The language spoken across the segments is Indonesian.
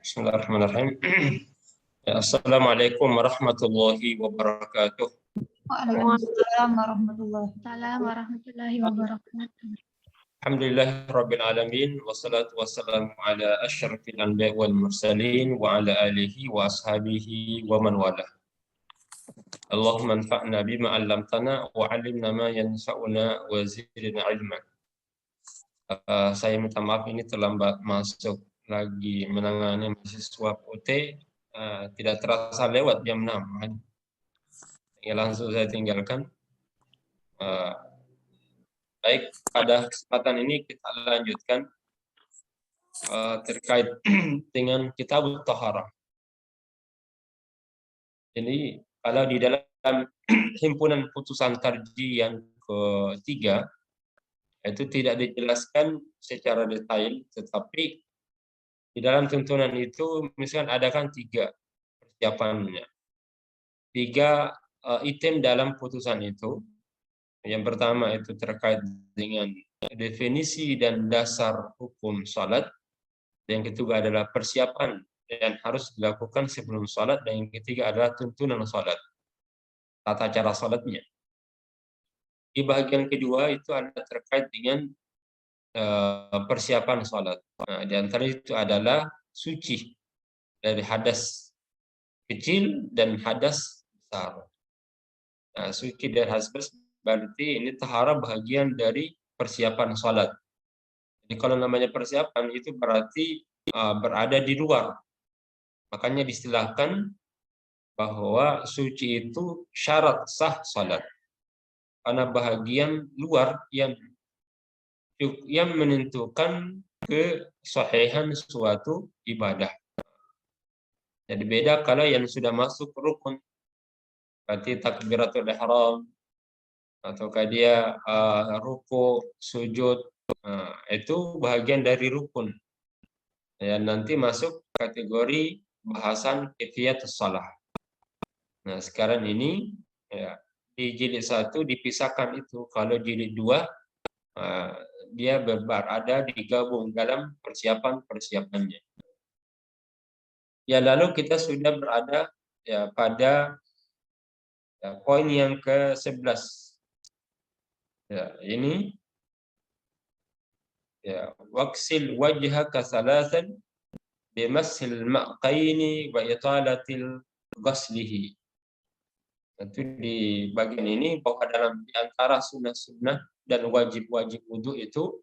Bismillahirrahmanirrahim. Assalamualaikum warahmatullahi wabarakatuh. Waalaikumsalam warahmatullahi wabarakatuh. Alhamdulillahirabbil alamin wassalatu wassalamu ala asyrafil anbiya'i wal mursalin wa ala alihi wa ashabihi wa man walah. Allahumma anfa'na bima 'allamtana wa 'allimna ma yanfa'una wa zidna 'ilma. Saya minta maaf ini terlambat masuk lagi menangani mahasiswa UT, tidak terasa lewat jam 6. Ya, langsung saya tinggalkan. Baik, pada kesempatan ini kita lanjutkan terkait dengan Kitab Thaharah. Jadi kalau di dalam himpunan putusan tarjih yang ketiga itu tidak dijelaskan secara detail, tetapi di dalam tuntunan itu misalkan ada kan 3 persiapannya, 3 item dalam putusan itu. Yang pertama itu terkait dengan definisi dan dasar hukum salat. Yang kedua adalah persiapan yang harus dilakukan sebelum salat, dan yang ketiga adalah tuntunan salat, tata cara salatnya. Di bagian kedua itu ada terkait dengan persiapan salat. Nah, di antara itu adalah suci dari hadas kecil dan hadas besar. Nah, suci dari hadas besar berarti ini taharah bagian dari persiapan salat. Jadi kalau namanya persiapan itu berarti berada di luar. Makanya distilahkan bahwa suci itu syarat sah salat. Karena bagian luar yang menentukan kesahihan suatu ibadah. Jadi beda kalau yang sudah masuk rukun, berarti takbiratul ihram, ataukah dia ruku, sujud, itu bagian dari rukun. Ya, nanti masuk kategori bahasan kaifiyatus shalah. Nah, sekarang ini ya, di jilid 1 dipisahkan itu. Kalau jilid 2 dia berada digabung dalam persiapan-persiapannya. Ya, lalu kita sudah berada ya pada poin yang ke-11. Ya, ini ya, waksil wajhaka salasan bimassil ma'qaini wa italatil ghaslihi. Itu di bagian ini bahwa dalam di antara sunnah-sunnah dan wajib-wajib wudu itu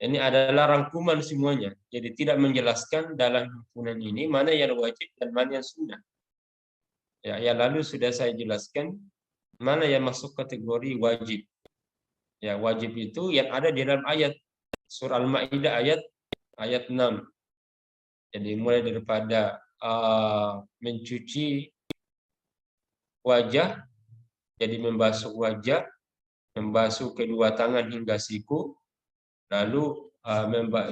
ini adalah rangkuman semuanya. Jadi tidak menjelaskan dalam himpunan ini mana yang wajib dan mana yang sunnah. Ya, yang lalu sudah saya jelaskan mana yang masuk kategori wajib. Ya, wajib itu yang ada di dalam ayat surah Al-Maidah ayat 6. Jadi mulai daripada mencuci wajah, jadi membasuh wajah, membasuh kedua tangan hingga siku, lalu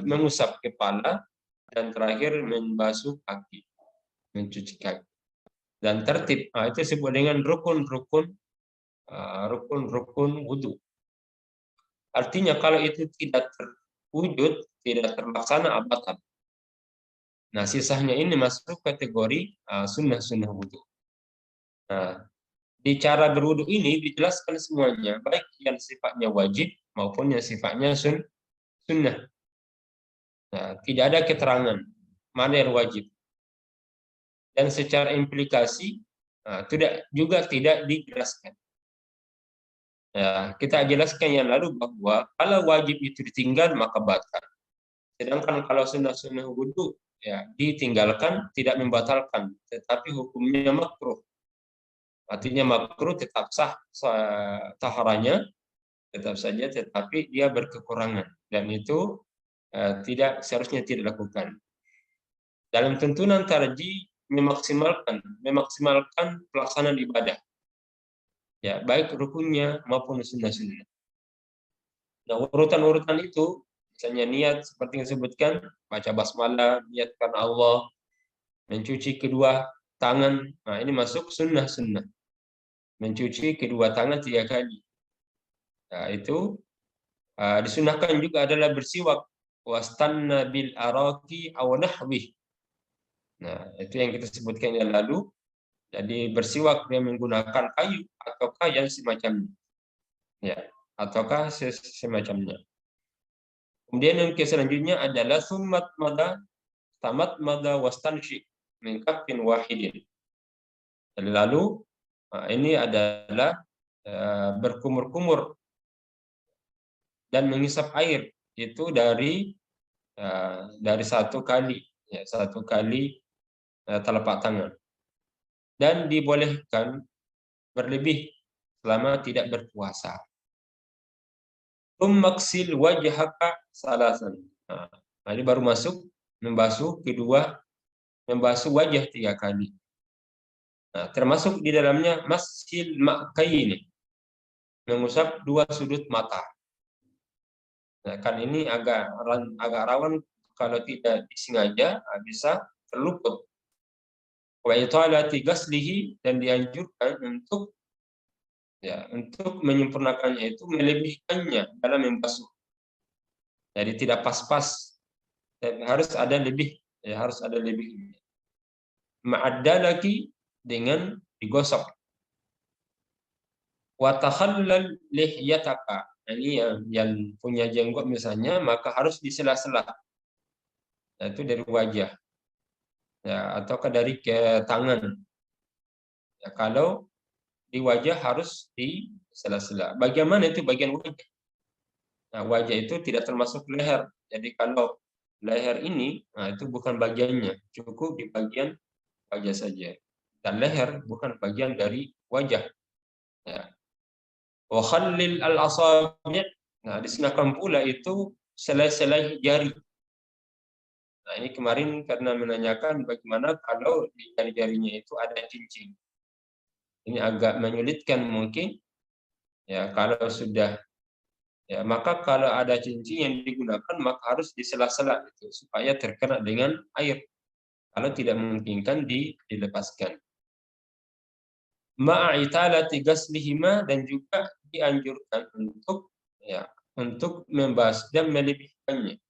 mengusap kepala, dan terakhir membasuh kaki, mencuci kaki. Dan tertib, itu disebut dengan rukun-rukun wudu. Artinya kalau itu tidak terwujud, tidak terlaksana, batal. Nah, sisanya ini masuk kategori sunnah-sunnah wudu. Nah, di cara berwudu ini dijelaskan semuanya, baik yang sifatnya wajib maupun yang sifatnya sunnah. Nah, tidak ada keterangan mana yang wajib. Dan secara implikasi tidak dijelaskan. Ya, kita jelaskan yang lalu bahwa kalau wajib itu ditinggal maka batal. Sedangkan kalau sunnah-sunnah wudu ya ditinggalkan tidak membatalkan, tetapi hukumnya makruh. Artinya makruh tetap sah taharanya, tetap saja, tetapi dia berkekurangan dan itu seharusnya tidak dilakukan. Dalam tuntunan tarjih memaksimalkan pelaksanaan ibadah. Ya, baik rukunnya maupun sunnah-sunnah. Nah, urutan-urutan itu misalnya niat seperti yang disebutkan, baca basmalah, niat karena Allah, mencuci kedua tangan. Nah, ini masuk sunnah-sunnah. Mencuci kedua tangan 3 kali. Nah, itu disunahkan juga adalah bersiwak wastanna bil araqi aw nahwih. Nah, itu yang kita sebutkan yang lalu. Jadi bersiwak dengan menggunakan kayu ataukah yang semacamnya. Ya, ataukah semacamnya. Kemudian yang selanjutnya adalah summat mada, tamat mada wastanshi min kaffin wahidin. Lalu ini adalah berkumur-kumur dan mengisap air itu dari satu kali, ya, satu kali telapak tangan, dan dibolehkan berlebih selama tidak berpuasa. Maksil wajhaka salasan. Nah, ini baru masuk membasuh wajah 3 kali. Nah, termasuk di dalamnya masil ma'kaini, mengusap 2 sudut mata. Nah, kan ini agak rawan kalau tidak disengaja bisa terluput. Wa italati ghaslihi, dan dianjurkan untuk menyempurnakannya itu melebihkannya dalam membasuh. Jadi tidak pas-pas, harus ada lebih, harus ada lebih. Ma'addalaki, dengan digosok. Wa takhallal lihyataka, ini yang punya jenggot misalnya, maka harus disela-sela. Nah, itu dari wajah, ya, ataukah dari ke tangan. Ya, kalau di wajah harus di sela-sela. Bagaimana itu bagian wajah? Nah, wajah itu tidak termasuk leher. Jadi kalau leher ini, nah itu bukan bagiannya, cukup di bagian wajah saja. Dan leher bukan bagian dari wajah. Ya. Wa khallil al-asabi'. Nah, disunahkan pula itu selai-selai jari. Nah, ini kemarin karena menanyakan bagaimana kalau di jari-jarinya itu ada cincin. Ini agak menyulitkan mungkin. Ya, kalau sudah, ya, maka kalau ada cincin yang digunakan maka harus disela-sela itu supaya terkena dengan air. Kalau tidak memungkinkan dilepaskan. Ma'italati ghaslihima, dan juga dianjurkan untuk membasuh dan melebihkannya.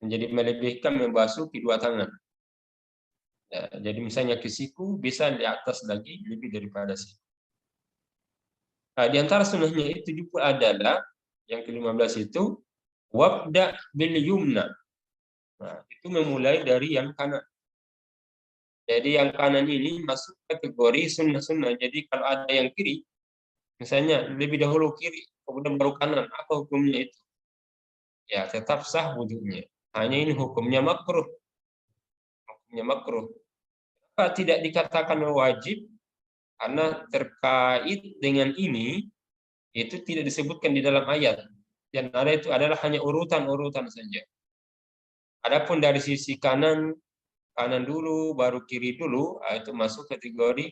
Menjadi melebihkan membasuh kedua tangan. Ya, jadi misalnya ke siku bisa di atas lagi lebih daripada siku. Nah, di antara sunnahnya itu juga adalah yang ke-15 itu wabda bil yumna. Nah, itu memulai dari yang kanan. Jadi yang kanan ini masuk kategori sunnah-sunnah. Jadi kalau ada yang kiri, misalnya lebih dahulu kiri, kemudian baru kanan, apa hukumnya itu? Ya, tetap sah wudunya. Hanya ini hukumnya makruh. Hukumnya makruh. Tidak dikatakan wajib, karena terkait dengan ini, itu tidak disebutkan di dalam ayat. Yang ada itu adalah hanya urutan-urutan saja. Adapun dari sisi kanan dulu, baru kiri dulu, itu masuk kategori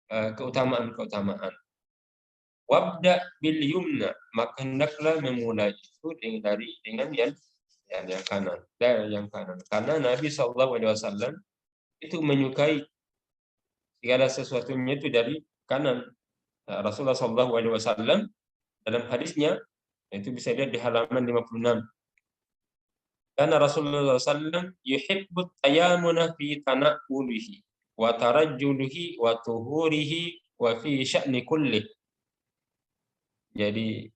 keutamaan-keutamaan. Wabda bil yumna, maka hendaklah memulai itu dengan yang kanan, dari yang kanan. Karena Nabi SAW itu menyukai segala sesuatunya itu dari kanan. Nah, Rasulullah SAW dalam hadisnya itu bisa dilihat di halaman 56. Karena Rasulullah SAW yuhibbut tayamuna fi tana'ulihi wa tarajjulihi wa tuhurihi wa fi sya'ni kulli. Jadi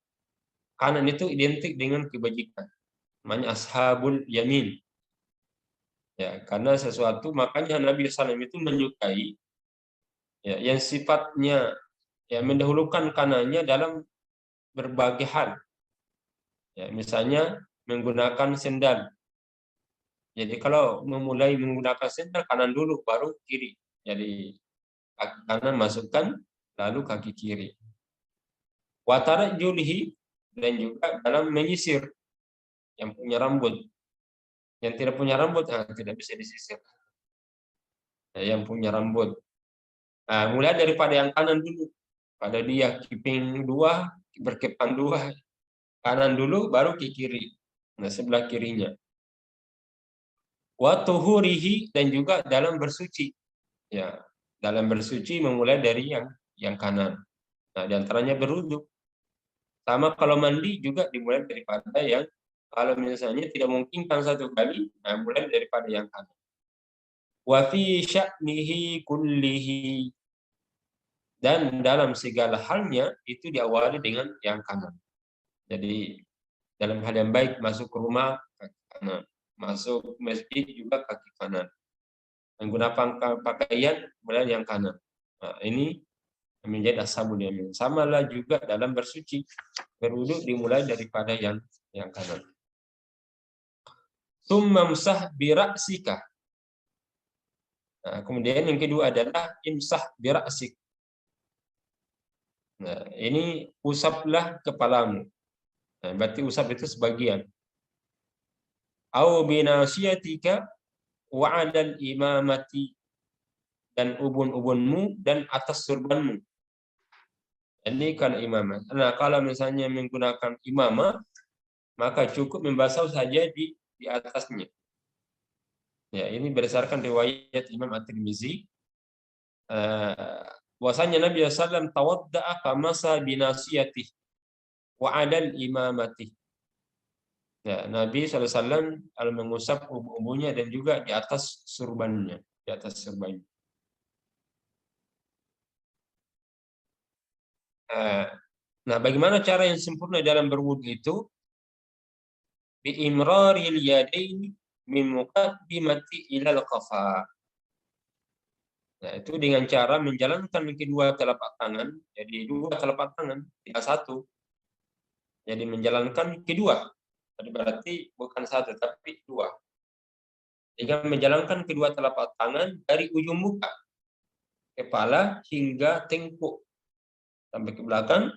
kanan itu identik dengan kebajikan. Namanya ashabul yamin. Ya, karena sesuatu, makanya Nabi SAW itu menyukai ya, yang sifatnya mendahulukan kanannya dalam berbagai hal. Ya, misalnya menggunakan sendal. Jadi kalau memulai menggunakan sendal, kanan dulu baru kiri. Jadi kaki kanan masukkan, lalu kaki kiri. Watara julihi, dan juga dalam menyisir yang punya rambut. Yang tidak punya rambut tidak bisa disisir. Yang punya rambut. Nah, mulai daripada yang kanan dulu. Pada dia kiping 2, berkepang 2. Kanan dulu, baru ke kiri. Nah, sebelah kirinya. Wa tuhurihi, dan juga dalam bersuci. Ya, dalam bersuci memulai dari yang kanan. Nah, diantaranya berwudu. Sama kalau mandi juga dimulai daripada kalau misalnya tidak memungkinkan satu kali, nah mulai daripada yang kanan. Wa fi sya'nihi kullihi, dan dalam segala halnya itu diawali dengan yang kanan. Jadi dalam hal yang baik, masuk ke rumah kaki kanan, masuk masjid juga kaki kanan, menggunakan pakaian mulai yang kanan. Nah, ini menjadi ashabul yamin. Samalah juga dalam bersuci, berwudu dimulai daripada yang kanan. Tsumma msah bi ra'sika. Nah, kemudian yang kedua adalah imsah bi ra'sik. Nah, ini usaplah kepalamu. Nah, berarti usap itu sebagian. Au bi nasiyatika wa 'alal imamati, dan ubun-ubunmu dan atas surbanmu. Ini kalau imamah. Nah, kalau misalnya menggunakan imamah, maka cukup membasuh saja di atasnya. Ya, ini berdasarkan riwayat Imam At-Tirmizi. Bahwasanya Nabi SAW tawadda'a famasa binasiyatih wa 'alal imamati. Ya, Nabi SAW mengusap ubun-ubunnya dan juga di atas surbannya, di atas surbannya. Nah, bagaimana cara yang sempurna dalam berwudu itu? Bi imraril yadaini min muqaddimati ilal qafa. Nah, itu dengan cara menjalankan kedua telapak tangan, jadi dua telapak tangan, tidak satu. Jadi menjalankan kedua. Jadi berarti bukan satu, tapi dua. Dengan menjalankan kedua telapak tangan dari ujung muka, kepala hingga tengkuk sampai ke belakang,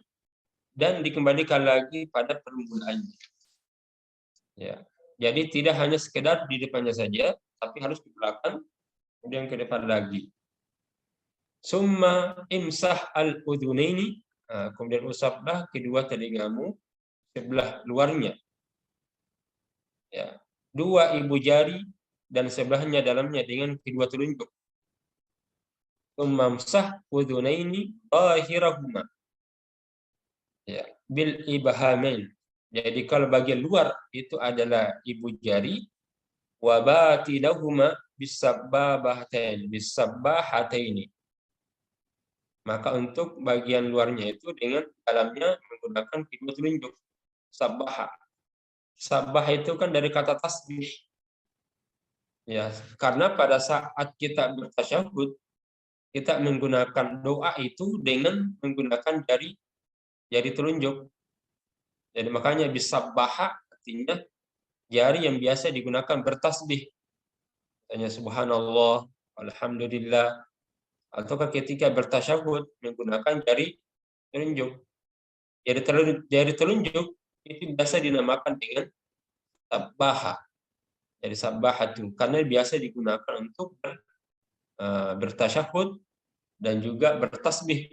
dan dikembalikan lagi pada permulaannya. Ya. Jadi tidak hanya sekedar di depannya saja, tapi harus di belakang, kemudian ke depan lagi. Summa imsah al-udhunaini, kemudian usaplah kedua telingamu sebelah luarnya. Ya. Dua ibu jari dan sebelahnya dalamnya dengan kedua telunjuk. Summa imsah udhunaini zahirahuma. Ya, bil ibhamain. Jadi kalau bagian luar itu adalah ibu jari, wa batinahuma bisabbahataini. Maka untuk bagian luarnya itu dengan dalamnya menggunakan kedua telunjuk. Sabbah. Sabbah itu kan dari kata tasbih. Ya, karena pada saat kita bertasyahud, kita menggunakan doa itu dengan menggunakan jari telunjuk. Jadi makanya bisabbah artinya jari yang biasa digunakan bertasbih. Tanya subhanallah, alhamdulillah, ataukah ketika bertasyahud menggunakan jari telunjuk. Jari telunjuk itu biasa dinamakan dengan sabbaha. Jadi sabbahatu karena biasa digunakan untuk bertasyahud dan juga bertasbih.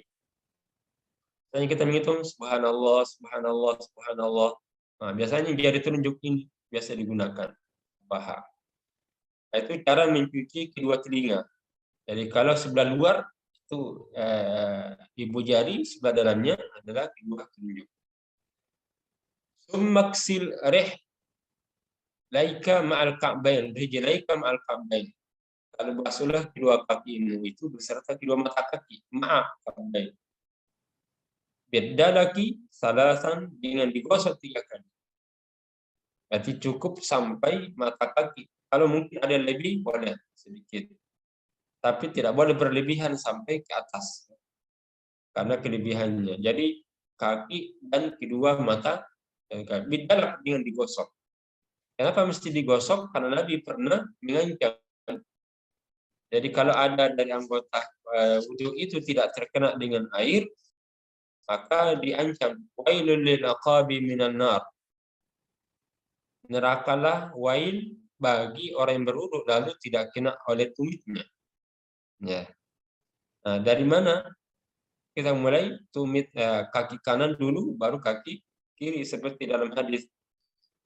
Misalnya kita menghitung subhanallah, subhanallah, subhanallah. Nah, biasanya jari telunjuk ini biasa digunakan. Sabbaha. Nah, itu cara mencuci kedua telinga. Jadi kalau sebelah luar itu ibu jari, sebelah dalamnya adalah kedua telunjuk. Summaksil laika ma'al ka'bain, rijlaika ma'al ka'bain. Kalau basuhlah kedua kakimu itu beserta kedua mata kaki, ma'al ka'bain. Biddalaki salasan, dengan digosok 3 kali. Berarti cukup sampai mata kaki. Kalau mungkin ada lebih boleh sedikit. Tapi tidak boleh berlebihan sampai ke atas. Karena kelebihannya. Jadi kaki dan kedua mata biddalak dengan digosok. Kenapa mesti digosok? Karena Nabi pernah mengancam. Jadi kalau ada dari anggota wudu itu tidak terkena dengan air, maka diancam wailul lil aqabi minan nar. Nerakalah wail bagi orang yang berwudu lalu tidak kena oleh tumitnya. Ya. Nah, dari mana kita mulai? Tumit kaki kanan dulu, baru kaki kiri seperti dalam hadis.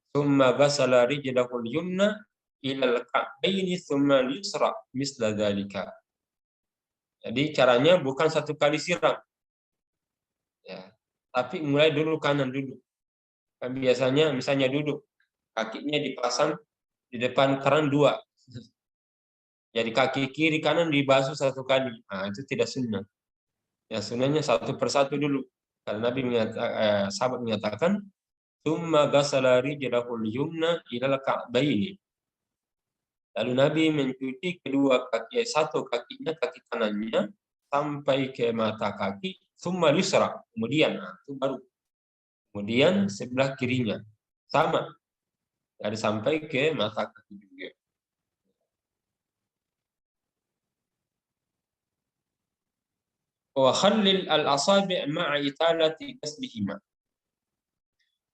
Tsumma ghasala rijlahul yumna ilal ka'baini tsumma yusra misla dzalika. Jadi caranya bukan satu kali siram. Ya. Tapi mulai dulu kanan dulu. Kan biasanya misalnya duduk, kakinya dipasang di depan keran 2. Jadi kaki kiri kanan dibasuh satu kali. Nah, itu tidak sunnah. Ya sunnahnya satu persatu dulu. Karena sahabat menyatakan, "Tsumma ghasala rijlahul yumna ilal ka'baini." Lalu Nabi mencuci kedua kaki, satu kakinya, kaki kanannya, sampai ke mata kaki, tsumma yusra. Kemudian, itu baru. Kemudian sebelah kirinya. Sama. Dari sampai ke mata kaki juga. Wa khallil al-asabi' ma'a italati kasbihima.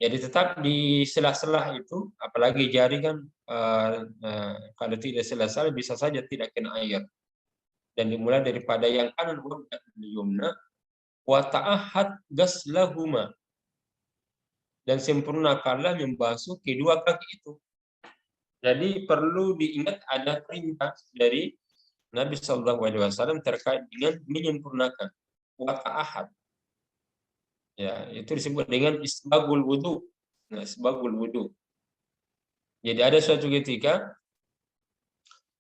Jadi tetap di sela-sela itu, apalagi jari kan, kalau tidak sela-sela bisa saja tidak kena air. Dan dimulai daripada yang kanan, wabda yumna, wa ta'ahad ghaslahuma. Dan sempurnakanlah membasuh kedua kaki itu. Jadi perlu diingat ada perintah dari Nabi SAW terkait dengan menyempurnakan. Wa ta'ahad. Ya, itu disebut dengan isbagul wudu. Nah, isbagul wudu. Jadi ada suatu ketika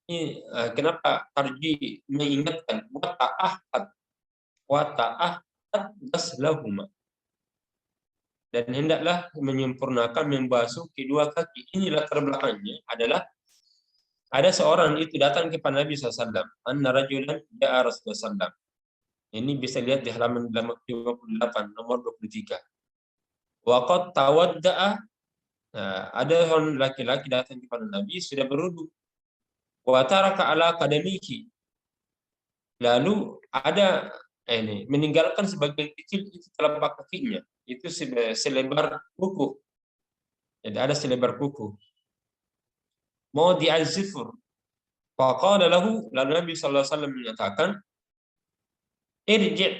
ini, kenapa Arji mengingatkan wa ta'ahad ghaslahuma. Dan hendaklah menyempurnakan membasuh kedua kaki. Ini latar belakangnya adalah ada seorang itu datang kepada Nabi SAW. Anna rajulan ja'a Rasulullah SAW. Ini bisa lihat di halaman 58, nomor 23. Waqad tawadda'a. Nah, ada orang laki-laki datang kepada Nabi, sudah berwudu. Wa taraka ala qadamihi. Lalu ada ini meninggalkan sebagian kecil itu telapak kakinya. Itu selebar kuku. Jadi ada selebar kuku. Mau di'al-zifur. Faqala lahu, lalu Nabi SAW menyatakan, irji'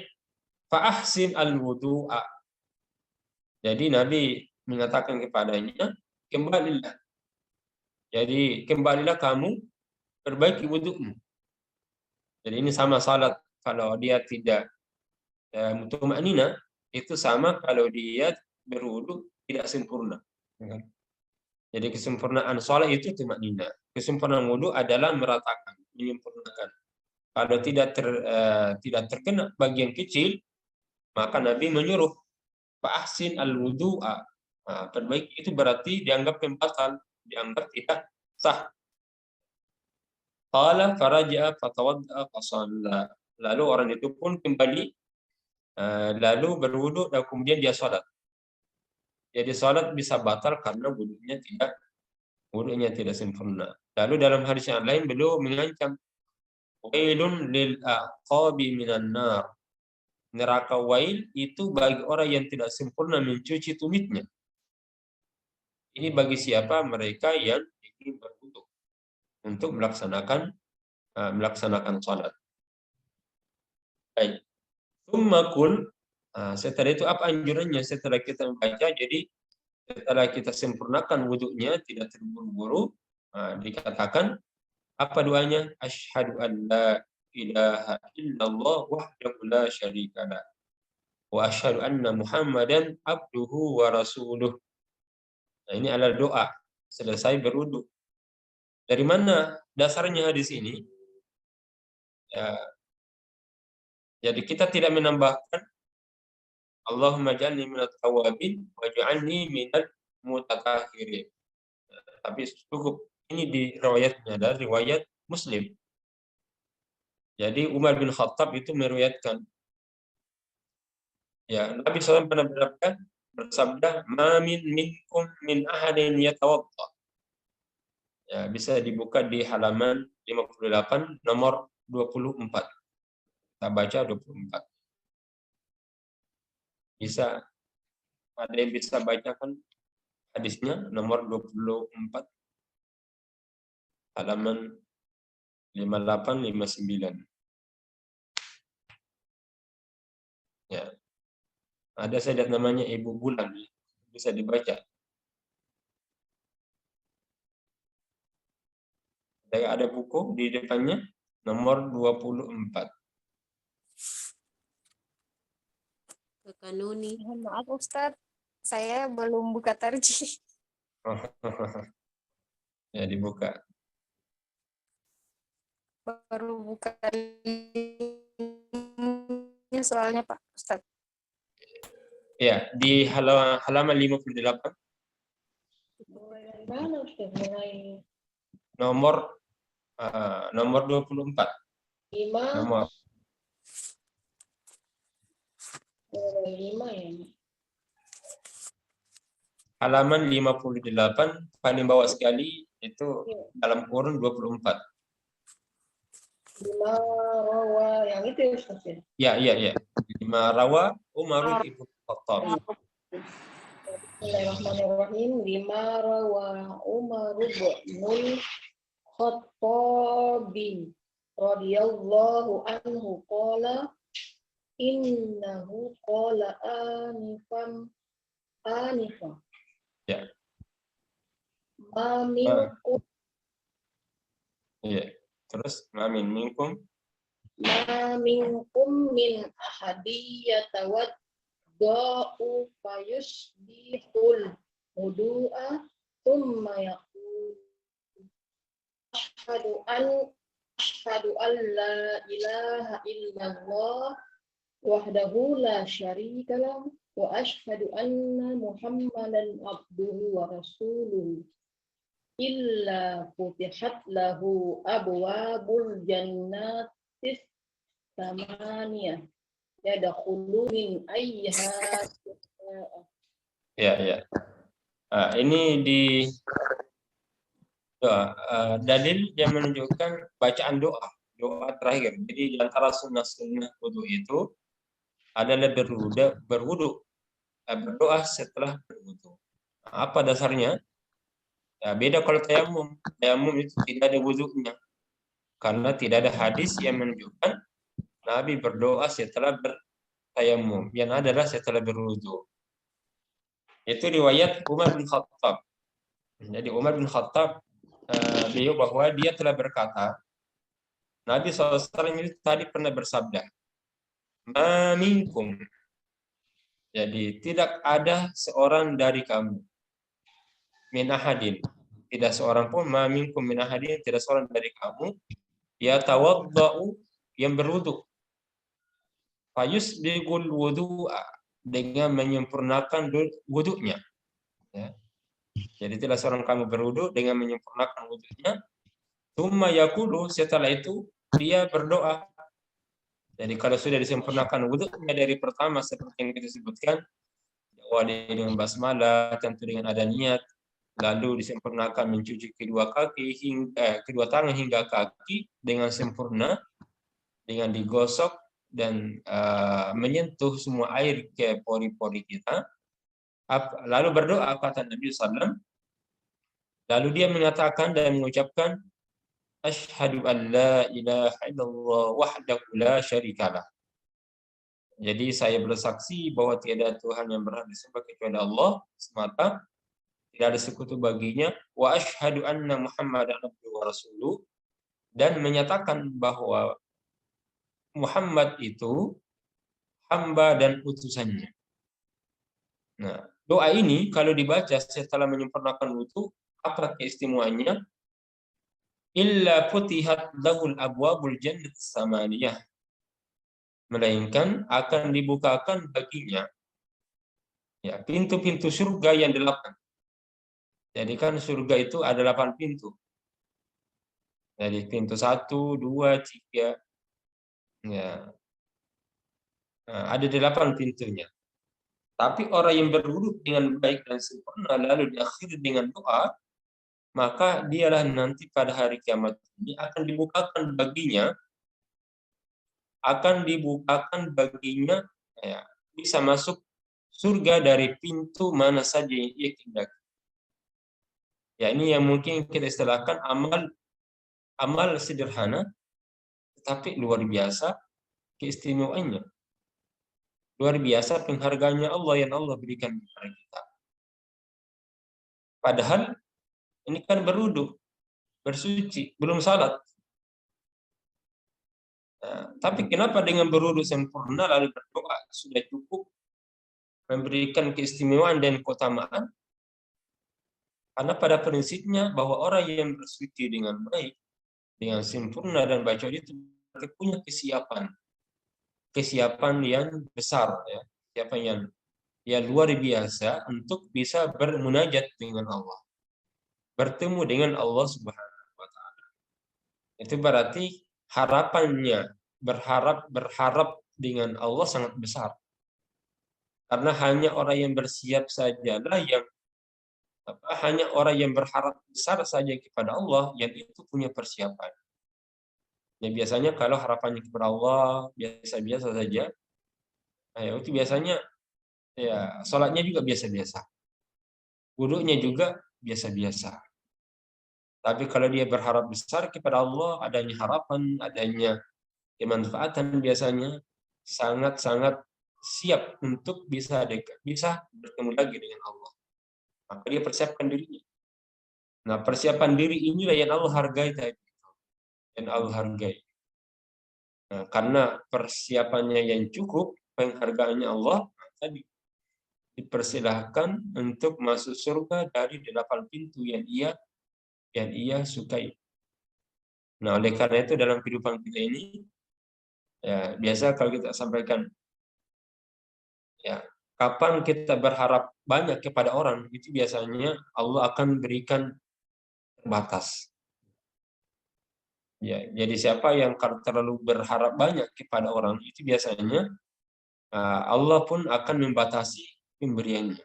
fa'ahsin al-wudu'a. Jadi Nabi mengatakan kepadanya, kembalilah. Jadi kembalilah kamu, perbaiki wudukmu. Jadi ini sama salat. Kalau dia tidak mutma'ninah, itu sama kalau dia berwudu tidak sempurna. Jadi kesempurnaan salat itu tumakninah. Kesempurnaan wudu adalah meratakan, menyempurnakan. Kalau tidak terkena bagian kecil, maka Nabi menyuruh fa'ahsin al-wudu'a. Nah, perbaiki itu berarti dianggap pembatal, dianggap tidak sah. Qala faraja'a fatawadda'a fasalla. Lalu orang itu pun kembali, lalu berwudu dan kemudian dia salat. Jadi salat bisa batal karena wudunya tidak sempurna. Lalu dalam hadis yang lain beliau mengancam, wailun lil aqabi minan nar. Neraka wail itu bagi orang yang tidak sempurna mencuci tumitnya. Ini bagi siapa? Mereka yang ingin berwudu untuk melaksanakan salat. Baik. Setelah itu apa anjurannya setelah kita membaca? Jadi setelah kita sempurnakan wudhunya, tidak terburu-buru, dikatakan apa doanya? Asyhadu an la ilaha illallah wahdahu la syarika lah. Wa asyhadu anna Muhammadan abduhu wa rasuluh. Nah, ini adalah doa selesai berwudhu. Dari mana dasarnya hadis ini? Ya, jadi kita tidak menambahkan Allahumma ja'alni minat tawabin wa ja'alni minat mutatahhirin. Tapi cukup ini di riwayatnya dari riwayat Muslim. Jadi Umar bin Khattab itu meriwayatkan, ya Nabi SAW pernah bersabda, "Ma minkum min ahadin yatawadda." Ya, bisa dibuka di halaman 58 nomor 24. Kita baca 24. Bisa ada yang bisa bacakan hadisnya nomor 24 halaman 58 59. Ya. Ada saya lihat namanya Ibu Bulan, bisa dibaca. Ada buku di depannya nomor 24. Kanuni. Mohon maaf Ustadz, saya belum buka tarjih. Ya, dibuka. baru buka linknya soalnya Pak Ustadz. Ya, di halaman 58 Mulai dari mana Ustaz? Mulai nomor 24. 5, Nomor mulai 5 ya. halaman 58 paling bawah sekali itu dalam kurun 24. 5 rawa yang itu ya Ustaz ya. Ya. 5 rawa Umar ibn Khattab. Bismillahirrahmanirrahim. 5 rawa Umar ibn Khattab radhiyallahu anhu qala innahu qala anifan Ya. ma minkum Ya. Terus mamin minkum min ahadi yatawadda'u fayusbihul wudu'a thumma yaqul ashhadu an la ilaha illallah wahdahu la syarika lahu wa ashhadu anna muhammadan abduhu wa rasuluhu illa futihat lahu abwabul jannatis samaniyah yadkhulu min ayyiha ya. Ini di doa, dalil yang menunjukkan bacaan doa terakhir. Jadi di antara sunnah-sunnah wudu itu adalah berdoa setelah berwudu. Apa dasarnya? Ya, beda kalau tayamum. Tayamum itu tidak ada wudunya. Karena tidak ada hadis yang menunjukkan Nabi berdoa setelah bertayamum. Yang adalah setelah berwudu. Itu riwayat Umar bin Khattab. Jadi Umar bin Khattab beliau bahwa dia telah berkata, Nabi SAW itu tadi pernah bersabda, "Ma minkum." Jadi tidak ada seorang dari kamu min ahadin. Tidak seorang pun ma minkum min ahadin, tidak seorang dari kamu ya tawaddau yang berwudu. Fayusbiqul wudu'a dengan menyempurnakan wudunya. Ya. Jadi tidak seorang kamu berwudu dengan menyempurnakan wudunya. Tsumma yaqulu, setelah itu dia berdoa. Jadi kalau sudah disempurnakan wudunya dari pertama seperti yang kita sebutkan, awali dengan basmalah, tentu dengan ada niat, lalu disempurnakan mencuci kedua tangan hingga kaki dengan sempurna, dengan digosok dan menyentuh semua air ke pori-pori kita. Lalu berdoa kata Nabi SAW. Lalu dia mengatakan dan mengucapkan, Asyhadu an la ilaha illallah wahdahu la syarikalah. Jadi saya bersaksi bahwa tiada Tuhan yang berhak disembah kecuali Allah semata, tidak ada sekutu baginya, wa asyhadu anna Muhammadan abduhu wa rasuluh, dan menyatakan bahwa Muhammad itu hamba dan utusannya. Nah, doa ini kalau dibaca setelah menyempurnakan wudu, apa keistimewaannya? Illa futihat lahul abwabul jannat samaniyah. Melainkan akan dibukakan baginya ya pintu-pintu surga yang 8. Jadi kan surga itu ada 8 pintu. Jadi pintu 1, 2, 3. Ya. Nah, ada 8 pintunya. Tapi orang yang berwudu dengan baik dan sempurna lalu diakhiri dengan doa, maka dialah nanti pada hari kiamat ini akan dibukakan baginya ya, bisa masuk surga dari pintu mana saja yang ia kehendaki. Ya, ini yang mungkin kita istilahkan amal sederhana tetapi luar biasa keistimewaannya. Luar biasa penghargaannya Allah yang Allah berikan kepada kita. Padahal ini kan berwudu, bersuci, belum salat. Nah, tapi kenapa dengan berwudu sempurna lalu berdoa sudah cukup memberikan keistimewaan dan keutamaan? Karena pada prinsipnya bahwa orang yang bersuci dengan baik, dengan sempurna dan baca itu punya kesiapan yang besar, ya, kesiapan yang luar biasa untuk bisa bermunajat dengan Allah, bertemu dengan Allah Subhanahu wa Ta'ala. Itu berarti harapannya, berharap dengan Allah sangat besar. Karena hanya orang yang bersiap sajalah yang hanya orang yang berharap besar saja kepada Allah yang itu punya persiapan. Ya, biasanya kalau harapannya kepada Allah biasa-biasa saja, nah, itu biasanya ya sholatnya juga biasa-biasa, wudunya juga biasa-biasa. Tapi kalau dia berharap besar kepada Allah, adanya harapan, adanya kemanfaatan, biasanya sangat-sangat siap untuk bisa bertemu lagi dengan Allah. Maka dia persiapkan dirinya. Nah, persiapan diri inilah yang Allah hargai tadi. Yang Allah hargai. Nah, karena persiapannya yang cukup, penghargaannya Allah, tadi dipersilahkan untuk masuk surga dari 8 pintu yang ia sukai. Nah, oleh karena itu dalam kehidupan kita ini, ya biasa kalau kita sampaikan, ya kapan kita berharap banyak kepada orang, itu biasanya Allah akan berikan terbatas. Ya, jadi siapa yang terlalu berharap banyak kepada orang, itu biasanya Allah pun akan membatasi pemberiannya.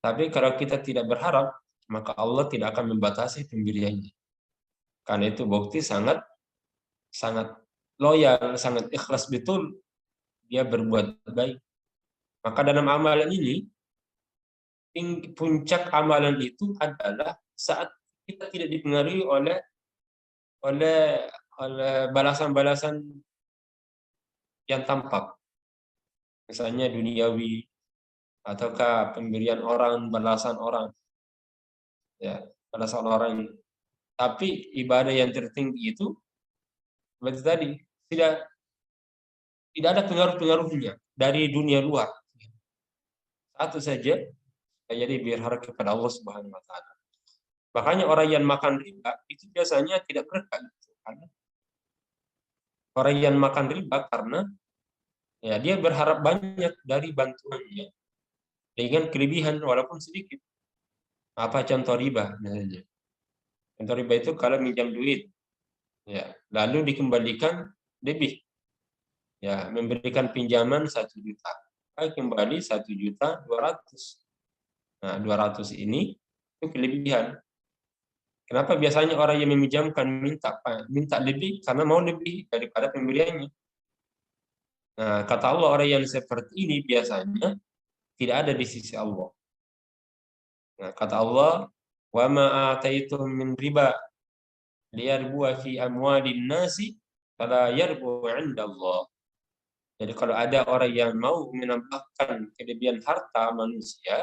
Tapi kalau kita tidak berharap, maka Allah tidak akan membatasi pemberiannya. Karena itu bukti sangat loyal, sangat ikhlas betul dia berbuat baik. Maka dalam amalan ini, puncak amalan itu adalah saat kita tidak dipengaruhi oleh balasan-balasan yang tampak, misalnya duniawi ataukah pemberian orang, balasan orang, ya balasan orang. Tapi ibadah yang tertinggi itu seperti tadi tidak ada pengaruh-pengaruhnya dari dunia luar. Satu saja, jadi berharap kepada Allah Subhanahu wa Ta'ala. Makanya orang yang makan riba itu biasanya tidak berkah. Orang yang makan riba karena ya dia berharap banyak dari bantuannya dengan kelebihan walaupun sedikit. Apa contoh riba misalnya? Contoh riba itu kalau minjam duit, ya lalu dikembalikan lebih, ya memberikan pinjaman 1 juta, kembali 1.200.000. Nah 200 ini itu kelebihan. Kenapa biasanya orang yang meminjamkan minta lebih? Karena mau lebih daripada pemberiannya. Nah, kata Allah, orang yang seperti ini biasanya tidak ada di sisi Allah. Nah, kata Allah, wa ma ataitum min riba liyarbu fi amwalin nasi fala yarbu 'inda Allah. Jadi kalau ada orang yang mau menambahkan kelebihan harta manusia,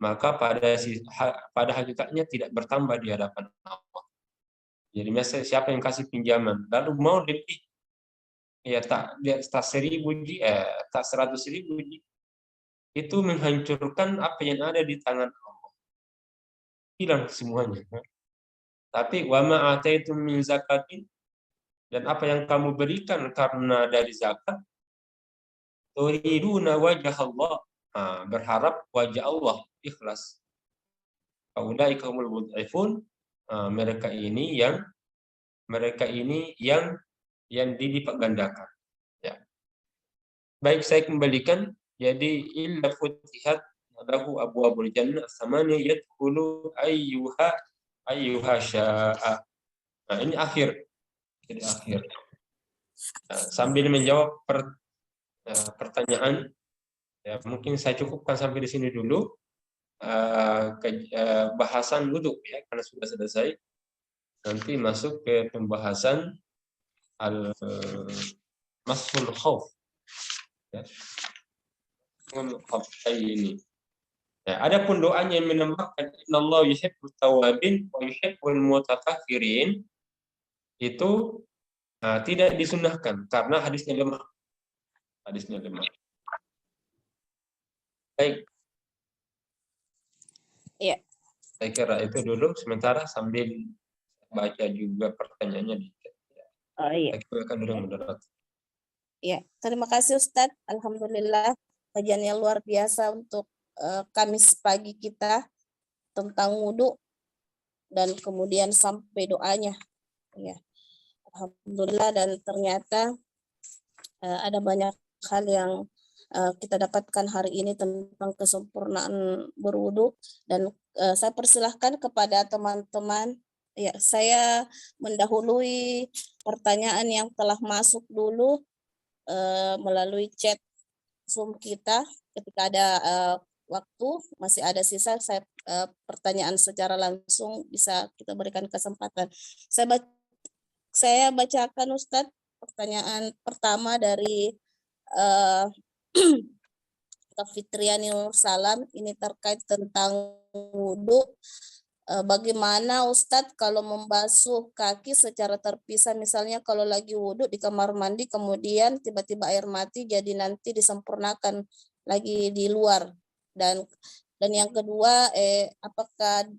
maka pada hakikatnya tidak bertambah di hadapan Allah. Jadi misalnya siapa yang kasih pinjaman lalu mau lebih, ya tak 1.000 tak 100.000, itu menghancurkan apa yang ada di tangan Allah, hilang semuanya. Tapi wa ma ataitum min zakatin, dan apa yang kamu berikan karena dari zakat, turiduna wajah Allah, berharap wajah Allah, ikhlas. Faulaika humul mud'ifun, mereka ini yang dilipat gandakan. Ya. Baik, saya kembalikan. Jadi illa futihat lahu abwabul jannah samanya yadkhulu ayyuha syaa. Nah, ini akhir. Jadi akhir. Nah, sambil menjawab pertanyaan, ya, mungkin saya cukupkan sampai di sini dulu. Bahasan wudhu, ya, karena sudah selesai. Nanti masuk ke pembahasan al-masul khauf, ya. Ini. Ya, ada pun doanya yang menambahkan innallaha yuhibbut tawabin wa yuhibbul mutatahhirin, itu tidak disunnahkan karena hadisnya lemah. Baik. Iya. Saya kira itu dulu sementara sambil baca juga pertanyaannya di chat. Oh iya. Kita akan dulu mendarat. Ya, terima kasih Ustadz. Alhamdulillah kajiannya luar biasa untuk Kamis pagi kita tentang wudhu dan kemudian sampai doanya. Ya, alhamdulillah, dan ternyata ada banyak hal yang kita dapatkan hari ini tentang kesempurnaan berwudhu, dan saya persilahkan kepada teman-teman. Ya, saya mendahului pertanyaan yang telah masuk dulu melalui chat Zoom kita. Ketika ada waktu, masih ada sisa, saya pertanyaan secara langsung bisa kita berikan kesempatan. Saya bacakan Ustadz pertanyaan pertama dari Kak Fitriani Nur Salam. Ini terkait tentang wudhu. Bagaimana Ustadz kalau membasuh kaki secara terpisah, misalnya kalau lagi wudhu di kamar mandi kemudian tiba-tiba air mati, jadi nanti disempurnakan lagi di luar. Dan yang kedua, apakah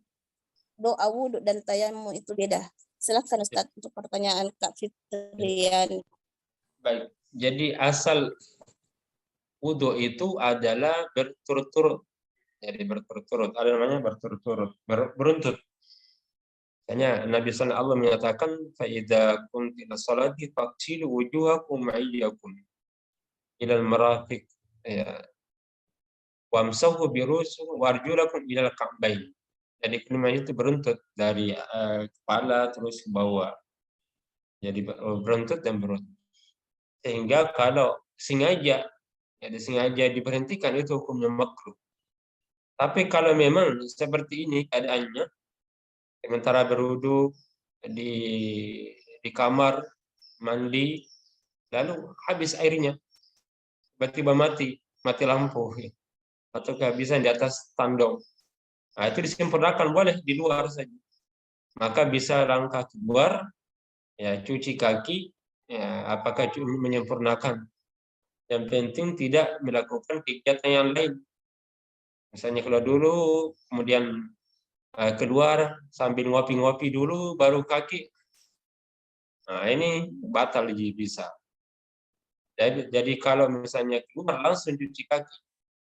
doa wudhu dan tayamum itu beda? Silakan Ustadz untuk pertanyaan Kak Fitriani. Baik, jadi asal wudhu itu adalah berturut-turut. Jadi berturut-turut, ada namanya berturut-turut, beruntut. Misalnya Nabi SAW menyatakan, فَإِذَا كُنْتِ إِلَى الصَّلَاةِ فَاغْسِلُوا وُجُوهَكُمْ وَأَيْدِيَكُمْ إِلَى الْمَرَافِقِ وَامْسَحُوا بِرُؤُوسِكُمْ وَأَرْجُلَكُمْ إِلَى الْكَعْبَيْنِ. Jadi kelima itu beruntut dari kepala terus ke bawah. Jadi beruntut dan beruntut. Sehingga kalau sengaja diberhentikan itu hukumnya makruh. Tapi kalau memang seperti ini keadaannya, sementara berwudu di kamar mandi, lalu habis airnya, tiba-tiba mati lampu, atau kehabisan di atas tandong, nah, itu disempurnakan, boleh di luar saja. Maka bisa langkah keluar, ya cuci kaki, ya apakah menyempurnakan. Yang penting tidak melakukan kegiatan yang lain. Misalnya kalau dulu, kemudian keluar sambil ngopi-ngopi dulu, baru kaki. Nah, ini batal bisa. Jadi kalau misalnya keluar langsung cuci kaki.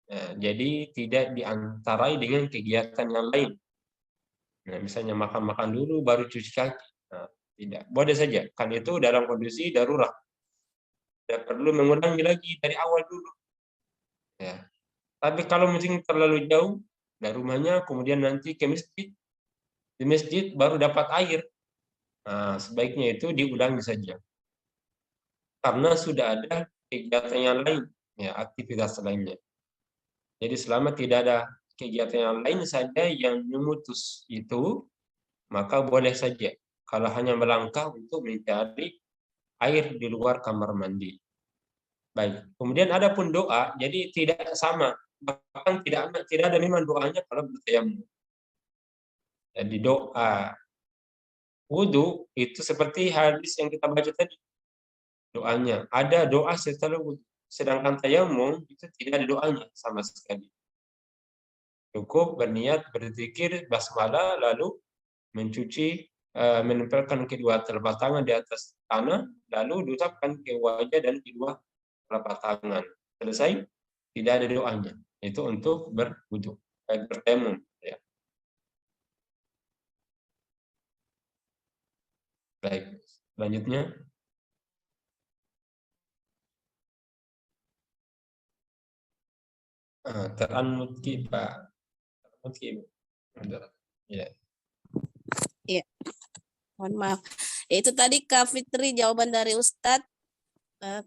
Nah, jadi tidak diantarai dengan kegiatan yang lain. Nah, misalnya makan-makan dulu, baru cuci kaki. Nah, tidak. Boleh saja. Kan itu dalam kondisi darurat. Tidak perlu mengulangi lagi dari awal dulu. Ya. Tapi kalau mungkin terlalu jauh dari rumahnya, kemudian nanti ke masjid, di masjid baru dapat air, nah, sebaiknya itu diulangi saja. Karena sudah ada kegiatan yang lain, ya aktivitas lainnya. Jadi selama tidak ada kegiatan yang lain saja yang memutus itu, maka boleh saja. Kalau hanya melangkah untuk mencari air di luar kamar mandi. Baik. Kemudian ada pun doa, jadi tidak sama. Bahkan tidak ada memang doanya kalau bertayamum. Jadi doa wudu itu seperti hadis yang kita baca tadi. Doanya ada doa setelah wudu. Sedangkan tayamum itu tidak ada doanya sama sekali. Cukup berniat, berzikir, basmalah, lalu mencuci, menempelkan kedua telapak tangan di atas tanah, lalu diucapkan ke wajah dan kedua telapak tangan. Selesai, tidak ada doanya. Itu untuk berwudu, bertayamum. Ya. Baik, selanjutnya. Teranmuti Pak. Teranmuti. Ya. Iya. Mohon maaf. Itu tadi Kak Fitri jawaban dari Ustadz.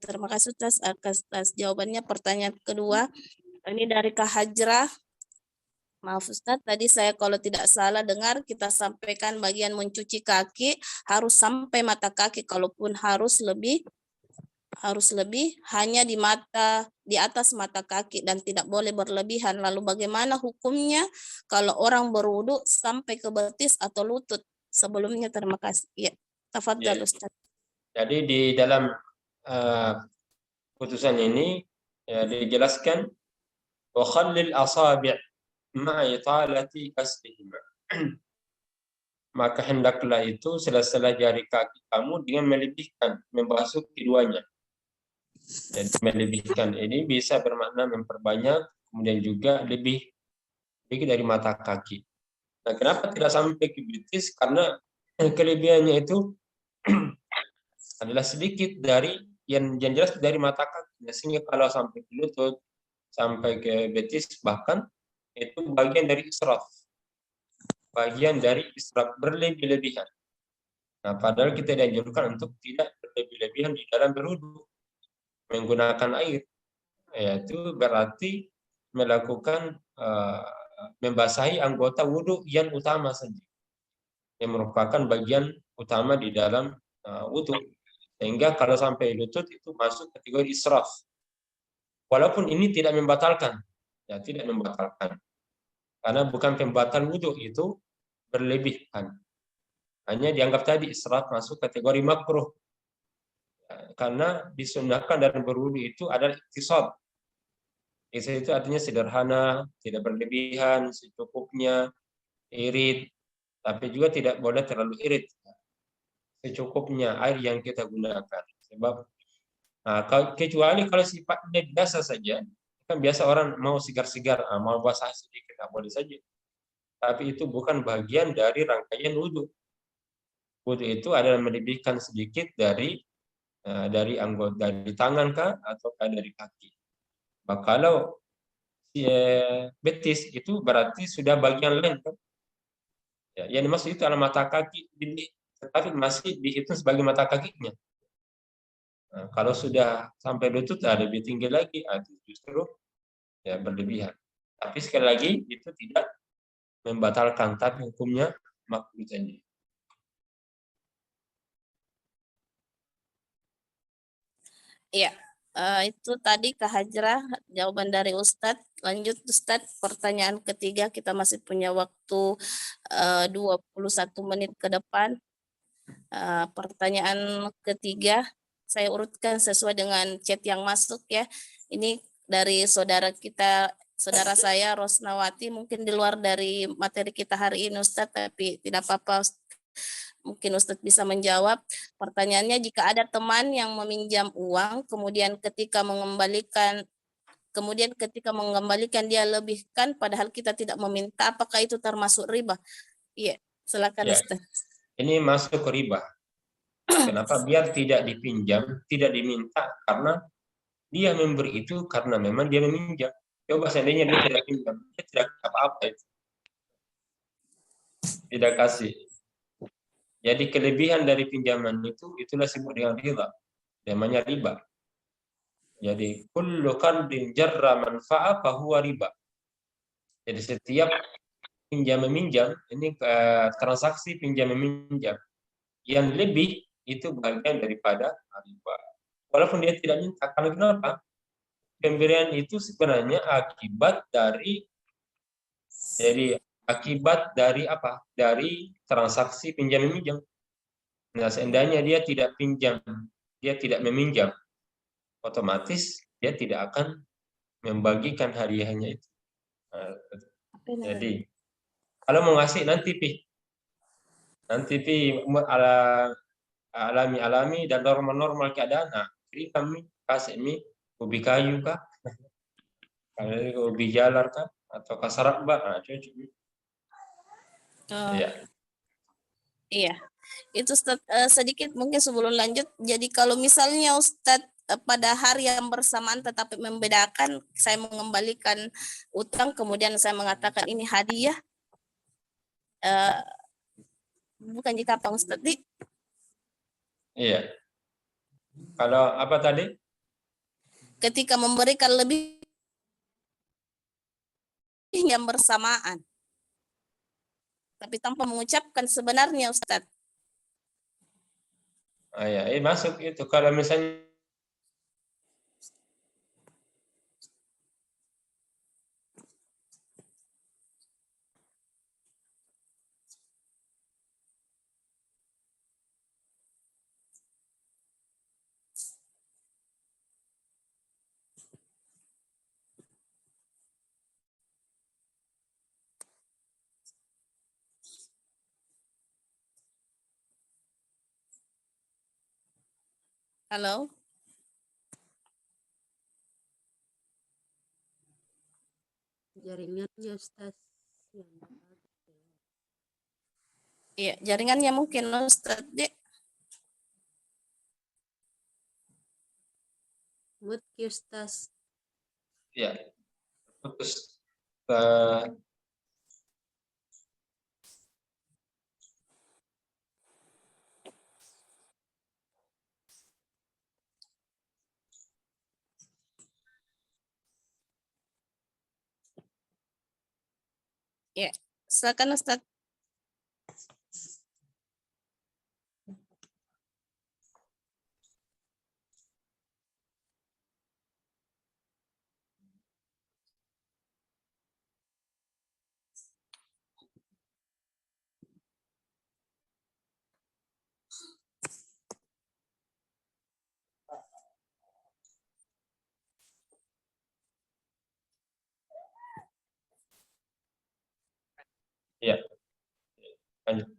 Terima kasih atas jawabannya. Pertanyaan kedua, ini dari Kak Hajrah. Maaf Ustadz, tadi saya kalau tidak salah dengar kita sampaikan bagian mencuci kaki harus sampai mata kaki, kalaupun harus lebih hanya di atas mata kaki dan tidak boleh berlebihan. Lalu bagaimana hukumnya kalau orang berwudu sampai ke betis atau lutut? Sebelumnya terima kasih. Ya, tafadhal Ustaz. Jadi di dalam putusan ini ya, dijelaskan wa khallil asabi' ma'a italati kasbihima. maka hendaklah itu sela-sela jari kaki kamu dengan melebihkan, membasuh keduanya. Jadi melebihkan ini bisa bermakna memperbanyak, kemudian juga lebih dari mata kaki. Nah, kenapa tidak sampai ke betis? Karena kelebihannya itu adalah sedikit dari yang jelas dari mata kaki. Sehingga kalau sampai ke lutut, sampai ke betis, bahkan itu bagian dari israf. Bagian dari israf berlebih-lebihan. Nah, padahal kita dianjurkan untuk tidak berlebih-lebihan di dalam berwudu menggunakan air. Yaitu berarti melakukan membasahi anggota wudu yang utama saja, yang merupakan bagian utama di dalam wudu. Sehingga kalau sampai lutut itu masuk kategori israf. Walaupun ini tidak membatalkan, ya tidak membatalkan, karena bukan pembatal wudu, itu berlebihan. Hanya dianggap tadi israf masuk kategori makruh. Karena disunahkan dalam berwudu itu adalah iktisad. Iktisad itu artinya sederhana, tidak berlebihan, secukupnya, irit, tapi juga tidak boleh terlalu irit. Secukupnya air yang kita gunakan. Sebab kecuali kalau sifatnya biasa saja, kan biasa orang mau segar-segar, mau basah sedikit, boleh saja. Tapi itu bukan bagian dari rangkaian wudu. Wudu itu adalah melebihkan sedikit dari anggota, dari tangan kah ataukah dari kaki. Kalau betis itu berarti sudah bagian lain kan? Ya, yang dimaksud itu adalah mata kaki, tetapi masih dihitung sebagai mata kakinya. Nah, kalau sudah sampai lutut lebih tinggi lagi, itu justru ya berlebihan. Tapi sekali lagi itu tidak membatalkan, tapi hukumnya makruh saja. Iya, itu tadi Kak Hajrah jawaban dari Ustadz. Lanjut Ustadz, pertanyaan ketiga kita masih punya waktu 21 menit ke depan. Pertanyaan ketiga saya urutkan sesuai dengan chat yang masuk ya. Ini dari saudara kita, saudara saya Rosnawati, mungkin di luar dari materi kita hari ini Ustadz, tapi tidak apa-apa, mungkin Ustadz bisa menjawab. Pertanyaannya, jika ada teman yang meminjam uang, kemudian ketika mengembalikan dia lebihkan padahal kita tidak meminta, apakah itu termasuk riba? Iya, silakan Ya, Ustadz. ini masuk ke riba. Kenapa? Biar tidak dipinjam, tidak diminta, karena dia memberi itu karena memang dia meminjam. Coba seandainya dia tidak pinjam, dia tidak apa-apa itu. Tidak kasih. Jadi kelebihan dari pinjaman itu, itulah disebut dengan riba. Namanya riba. Jadi kullu qardin jarra manfa'a fahuwa riba. Jadi setiap pinjam meminjam, ini transaksi pinjam meminjam yang lebih itu bagian daripada riba. Walaupun dia tidak minta, karena kenapa? Pemberian itu sebenarnya akibat dari apa? Dari transaksi pinjam meminjam. Nah, seandainya dia tidak pinjam, dia tidak meminjam, otomatis dia tidak akan membagikan hadiahnya itu. Nah, jadi kalau mau ngasih nanti alami dan normal keadaan. Nah, beri kami kasih mie ubi kayu kah, kalau ubi jalar kah, atau kasarak bah, cocok. Ya. Iya, itu Ustadz, sedikit mungkin sebelum lanjut. Jadi kalau misalnya Ustadz pada hari yang bersamaan tetapi membedakan, saya mengembalikan utang, kemudian saya mengatakan ini hadiah, bukan jika apa Ustadz? Iya. Kalau apa tadi? Ketika memberikan lebih yang bersamaan, tapi tanpa mengucapkan sebenarnya Ustadz. Ya, masuk itu. Kalau misalnya Halo. Jaringannya Ustaz. Iya, jaringannya mungkin Ustaz. Dek. Mut Ustaz. Ya, putus. Ya, silakan Ustaz. Ya, lanjut.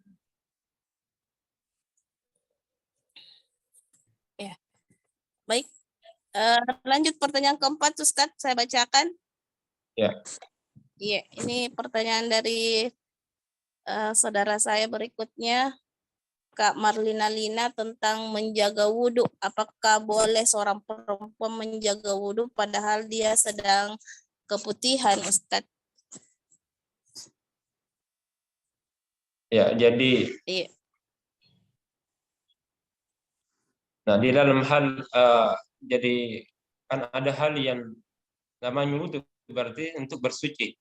Ya. Baik. Lanjut pertanyaan keempat Ustaz, saya bacakan. Ya. Iya, ini pertanyaan dari saudara saya berikutnya, Kak Marlina Lina, tentang menjaga wudhu. Apakah boleh seorang perempuan menjaga wudhu padahal dia sedang keputihan, Ustadz? Ya, jadi Iya. nah di dalam hal jadi kan ada hal yang namanya wudhu, berarti untuk bersuci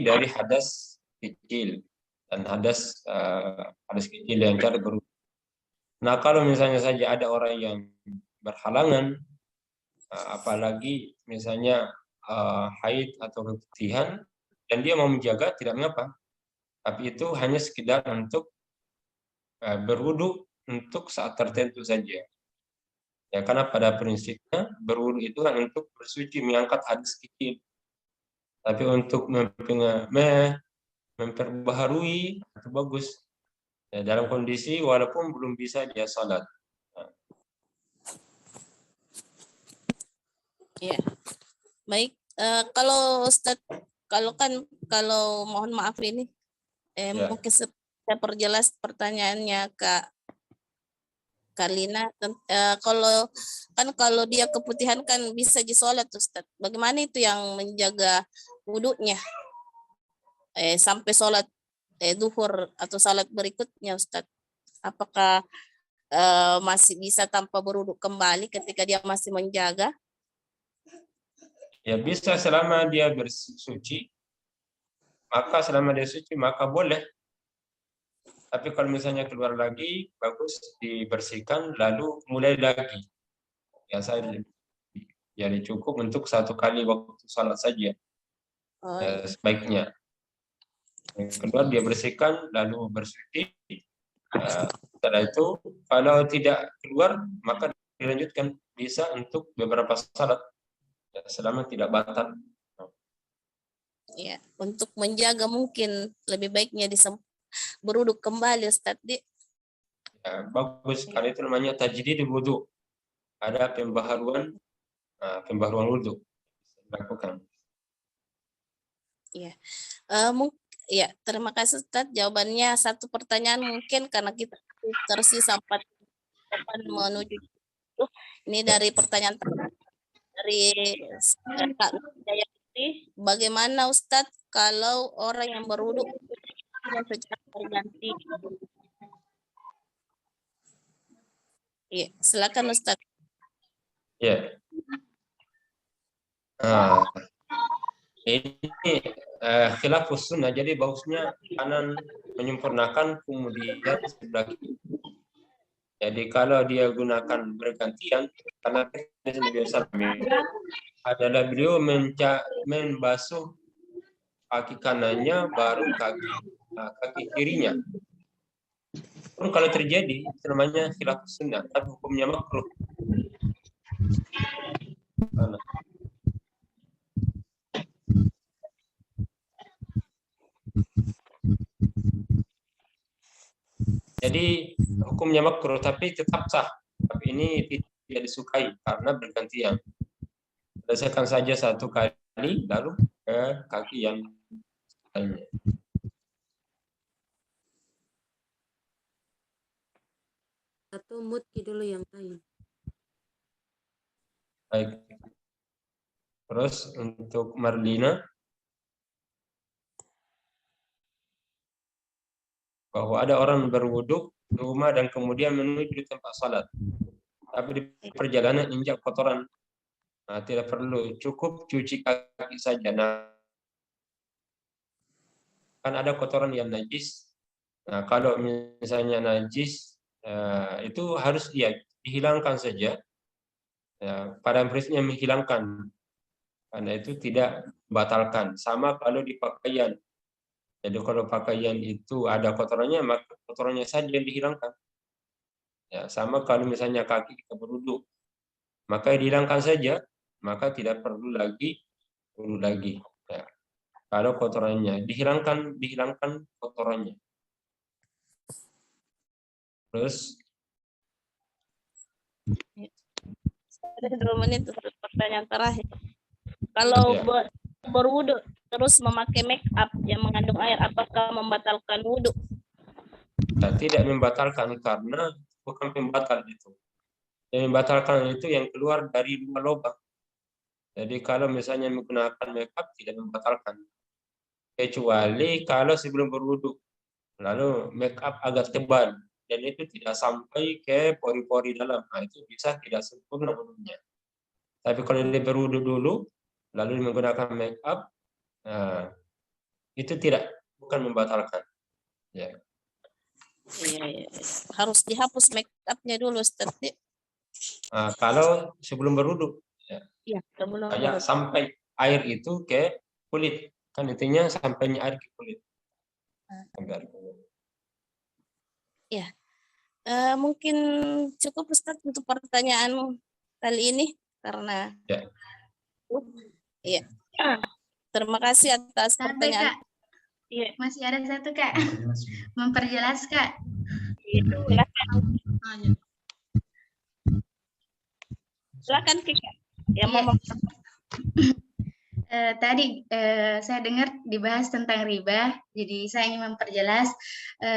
dari hadas kecil dan hadas kecil yang cara berwudhu. Nah, kalau misalnya saja ada orang yang berhalangan, apalagi misalnya haid atau keputihan, dan dia mau menjaga, tidak mengapa. Tapi itu hanya sekedar untuk berwudhu untuk saat tertentu saja. Ya, karena pada prinsipnya berwudhu itu kan untuk bersuci, mengangkat hadas kecil. Tapi untuk memperbaharui itu bagus. Ya, dalam kondisi walaupun belum bisa dia salat. Iya. Baik. Kalau Ustadz, kalau mohon maaf ini, Ya. mungkin saya perjelas pertanyaannya Kak Karlina. Kalau dia keputihan kan bisa disolat Ustadz. Bagaimana itu yang menjaga wudhunya sampai sholat duhur atau salat berikutnya Ustadz? Apakah masih bisa tanpa berwudhu kembali ketika dia masih menjaga? Ya bisa selama dia bersuci, maka selama dia suci maka boleh. Tapi kalau misalnya keluar lagi, bagus dibersihkan lalu mulai lagi. Ya saya jadi cukup untuk satu kali waktu salat saja. Oh, Sebaiknya. Yang kedua dia bersihkan lalu bersuci. Setelah itu kalau tidak keluar maka dilanjutkan, bisa untuk beberapa salat selama tidak batal. ya, untuk menjaga mungkin lebih baiknya berwudhu kembali Ustadz. Ya, bagus, karena itu namanya tajdid wudhu. Ada pembaharuan wudhu dilakukan. Ya. Ya, terima kasih Ustadz. Jawabannya satu pertanyaan mungkin karena kita tersisa 4 menuju itu. Ini dari pertanyaan dari Kak Jayati. Bagaimana Ustadz kalau orang yang berwudhu secara berganti? Iya, silakan Ustadz. Ya. Ini khilafus sunnah, jadi bagusnya kanan menyempurnakan kemudian sebelah kiri. Jadi kalau dia gunakan bergantian, karena biasa adalah beliau membasuh kaki kanannya baru kaki kirinya. Pun kalau terjadi itu namanya khilafus sunnah, tapi hukumnya makruh. Jadi hukumnya makruh tapi tetap sah. Tapi ini tidak disukai karena bergantian. Selesaikan saja satu kali, lalu ke kaki yang lainnya. Atau mutki dulu yang lain. Baik. Terus untuk Marlina, bahwa ada orang berwuduk di rumah dan kemudian menuju tempat salat. Tapi di perjalanan injak kotoran. Nah, tidak perlu, cukup cuci kaki saja. Nah, kan ada kotoran yang najis. Nah, kalau misalnya najis, itu harus dihilangkan saja. Pada prinsipnya menghilangkan. Karena itu tidak membatalkan. Sama kalau di pakaian. Jadi kalau pakaian itu ada kotorannya, maka kotorannya saja yang dihilangkan. Ya, sama kalau misalnya kaki kita berwuduk, maka dihilangkan saja, maka tidak perlu lagi wuduk lagi. Ya. Kalau kotorannya dihilangkan kotorannya. Terus Ada 2 menit untuk pertanyaan terakhir. Kalau Ya. berwudu terus memakai make up yang mengandung air, apakah membatalkan wudu? tidak membatalkan karena bukan pembatal itu. Yang membatalkan itu yang keluar dari 2 lubang. Jadi kalau misalnya menggunakan make up tidak membatalkan. Kecuali kalau sebelum berwudu lalu make up agak tebal dan itu tidak sampai ke pori-pori dalam, nah, itu bisa tidak sempurna wudunya. Tapi kalau dia berwudu dulu lalu menggunakan make up, itu bukan membatalkan. Ya. Iya. Harus dihapus make up-nya dulu, Ustaz. Kalau sebelum berwudu, Iya, sebelum kayak sampai air itu ke kulit, kan intinya sampainya air ke kulit. mungkin cukup Ustaz untuk pertanyaan kali ini karena Ya. Terima kasih atas Sampai, pertanyaan. Kak. Iya. Masih ada satu, Kak. Memperjelas, Kak. Silakan Kika. Yang Iya. mau Tadi saya dengar dibahas tentang riba, jadi saya ingin memperjelas.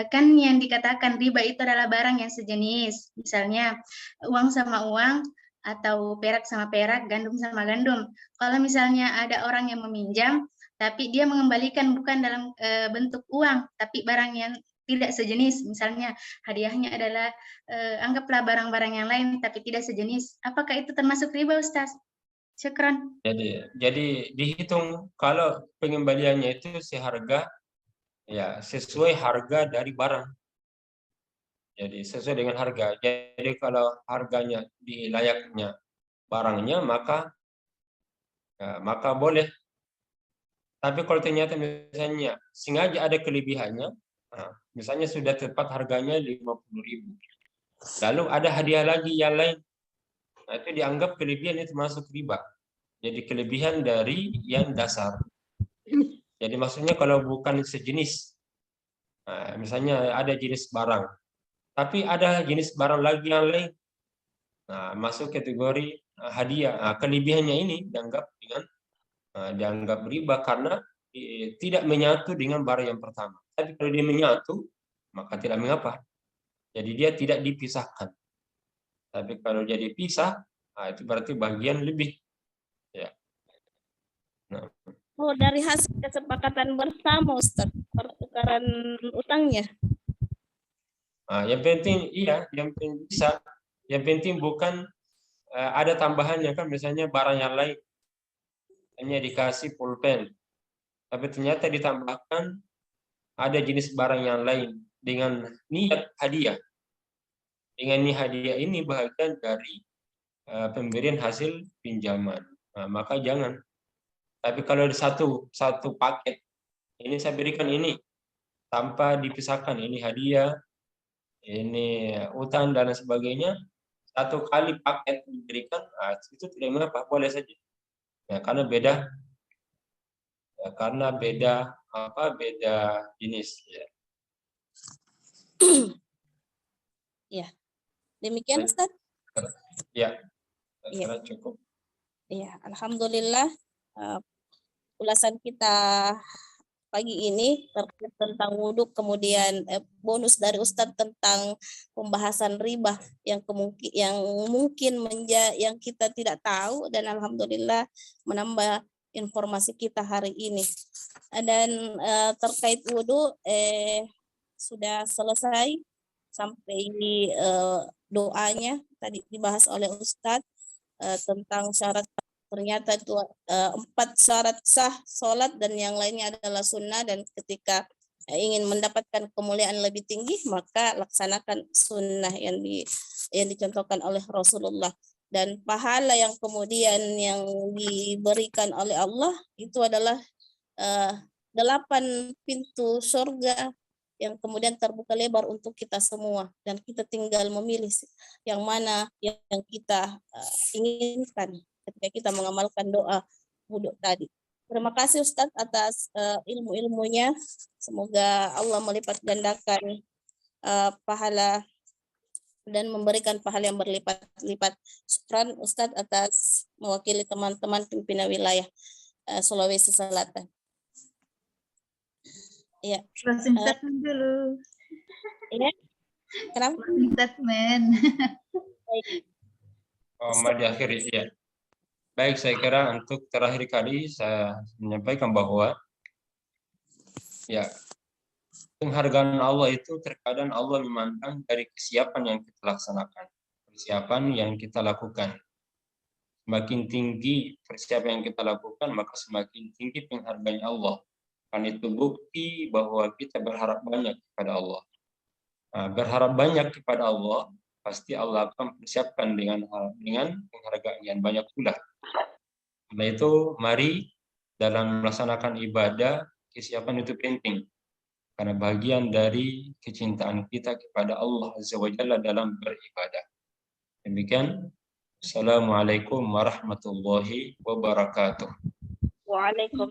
Kan yang dikatakan riba itu adalah barang yang sejenis, misalnya uang sama uang, atau perak sama perak, gandum sama gandum. Kalau misalnya ada orang yang meminjam, tapi dia mengembalikan bukan dalam bentuk uang, tapi barang yang tidak sejenis, misalnya hadiahnya adalah anggaplah barang-barang yang lain, tapi tidak sejenis. Apakah itu termasuk riba, Ustaz? Syukran. Jadi dihitung kalau pengembaliannya itu seharga, ya sesuai harga dari barang. Jadi sesuai dengan harga. Jadi kalau harganya di layaknya barangnya, maka boleh. Tapi kalau ternyata misalnya sengaja ada kelebihannya, misalnya sudah tepat harganya 50.000, lalu ada hadiah lagi yang lain, nah itu dianggap kelebihan itu masuk riba. Jadi kelebihan dari yang dasar. Jadi maksudnya kalau bukan sejenis, misalnya ada jenis barang, tapi ada jenis barang lagi yang lain, masuk kategori hadiah. Kelebihannya ini dianggap riba karena tidak menyatu dengan barang yang pertama. Tapi kalau dia menyatu, maka tidak mengapa. Jadi dia tidak dipisahkan. Tapi kalau dia dipisah, itu berarti bagian lebih. Ya. Nah. dari hasil kesepakatan bersama Ustaz, pertukaran utangnya. Yang penting yang penting bisa. Yang penting bukan ada tambahannya kan, misalnya barang yang lain hanya dikasih pulpen, tapi ternyata ditambahkan ada jenis barang yang lain dengan niat hadiah. Dengan niat hadiah ini bagian dari pemberian hasil pinjaman. Maka jangan. Tapi kalau ada satu paket, ini saya berikan ini tanpa dipisahkan, ini hadiah, ini utang dan sebagainya, satu kali paket diberikan, itu tidak mengapa, boleh saja. Ya, karena beda jenis. Ya. Ya, demikian Ustaz. Ya, saya Iya. kira cukup. Ya, alhamdulillah ulasan kita pagi ini terkait tentang wudhu, kemudian bonus dari Ustadz tentang pembahasan riba yang mungkin yang kita tidak tahu, dan alhamdulillah menambah informasi kita hari ini. Dan terkait wudhu sudah selesai sampai doanya tadi dibahas oleh Ustadz tentang syarat. Ternyata itu 4 syarat sah sholat dan yang lainnya adalah sunnah, dan ketika ingin mendapatkan kemuliaan lebih tinggi maka laksanakan sunnah yang dicontohkan oleh Rasulullah. Dan pahala yang kemudian yang diberikan oleh Allah itu adalah 8 pintu surga yang kemudian terbuka lebar untuk kita semua, dan kita tinggal memilih yang mana yang kita inginkan ketika kita mengamalkan doa wudhu tadi. Terima kasih Ustadz atas ilmu-ilmunya. Semoga Allah melipat gandakan pahala dan memberikan pahala yang berlipat-lipat. Syukran Ustadz atas mewakili teman-teman pimpinan wilayah Sulawesi Selatan. Ya. Closing statement dulu. Ya. Kenapa? Closing statement. Di akhir ya. Baik, saya kira untuk terakhir kali saya menyampaikan bahwa ya penghargaan Allah itu terkadang Allah memandang dari kesiapan yang kita laksanakan, persiapan yang kita lakukan. Semakin tinggi persiapan yang kita lakukan, maka semakin tinggi penghargaan Allah. Karena itu bukti bahwa kita berharap banyak kepada Allah. Nah, berharap banyak kepada Allah, pasti Allah akan persiapkan dengan penghargaan yang banyak pula. Karena itu, mari dalam melaksanakan ibadah, kesiapan itu penting. Karena bagian dari kecintaan kita kepada Allah Azza wa Jalla dalam beribadah. Demikian. Assalamualaikum warahmatullahi wabarakatuh. Waalaikumsalam.